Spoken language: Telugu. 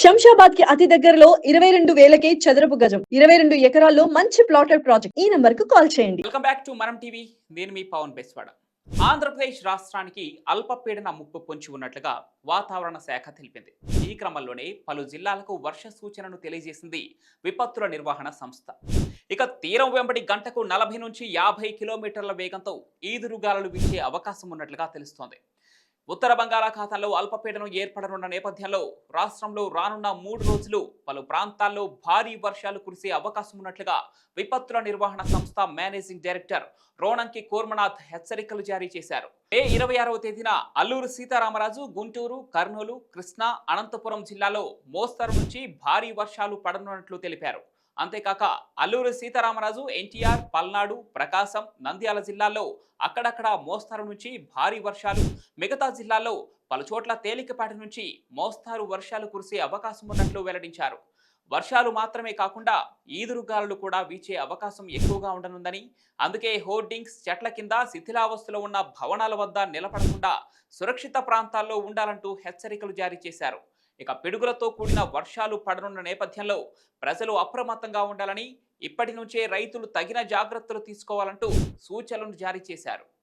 శంషాబాద్ కి అతి దగ్గరలో 22,000కే చదరపు గజం 22 ఎకరాల్లో మంచి ప్లాటెడ్ ప్రాజెక్ట్. ఈ నంబర్ కు కాల్ చేయండి. వెల్కమ్ బ్యాక్ టు మనం టీవీ. నేను మీ పవన్ బెస్వాడ. ఆంధ్రప్రదేశ్ రాష్ట్రానికి అల్పపీడన ముప్పు పొంచి ఉన్నట్లుగా వాతావరణ శాఖ తెలిపింది. ఈ క్రమంలోనే పలు జిల్లాలకు వర్ష సూచనను తెలియజేసింది విపత్తుల నిర్వహణ సంస్థ. ఇక తీరం వెంబడి గంటకు 40 నుంచి 50 కిలోమీటర్ల వేగంతో ఈదురుగాలులు వీచే అవకాశం ఉన్నట్లుగా తెలుస్తోంది. ఉత్తర బంగాళాఖాతంలో అల్పపీడనం ఏర్పడనున్న నేపథ్యంలో రాష్ట్రంలో రానున్న 3 రోజులు పలు ప్రాంతాల్లో భారీ వర్షాలు కురిసే అవకాశం ఉన్నట్లుగా విపత్తుల నిర్వహణ సంస్థ మేనేజింగ్ డైరెక్టర్ రోణంకి కోర్మనాథ్ హెచ్చరికలు జారీ చేశారు. మే 26వ తేదీన అల్లూరు సీతారామరాజు, గుంటూరు, కర్నూలు, కృష్ణా, అనంతపురం జిల్లాలో మోస్తరు నుంచి భారీ వర్షాలు పడనున్నట్లు తెలిపారు. అంతేకాక అల్లూరు సీతారామరాజు, ఎన్టీఆర్, పల్నాడు, ప్రకాశం, నంద్యాల జిల్లాల్లో అక్కడక్కడ మోస్తరు నుంచి భారీ వర్షాలు, మిగతా జిల్లాల్లో పలుచోట్ల తేలికపాటి నుంచి మోస్తారు వర్షాలు కురిసే అవకాశం ఉన్నట్లు వెల్లడించారు. వర్షాలు మాత్రమే కాకుండా ఈదురుగాలులు కూడా వీచే అవకాశం ఎక్కువగా ఉండనుందని, అందుకే హోర్డింగ్స్, చెట్ల కింద, శిథిలావస్థలో ఉన్న భవనాల వద్ద నిలబడకుండా సురక్షిత ప్రాంతాల్లో ఉండాలంటూ హెచ్చరికలు జారీ చేశారు. ఇక పిడుగులతో కూడిన వర్షాలు పడనున్న నేపథ్యంలో ప్రజలు అప్రమత్తంగా ఉండాలని, ఇప్పటి నుంచే రైతులు తగిన జాగ్రత్తలు తీసుకోవాలంటూ సూచనలు జారీ చేశారు.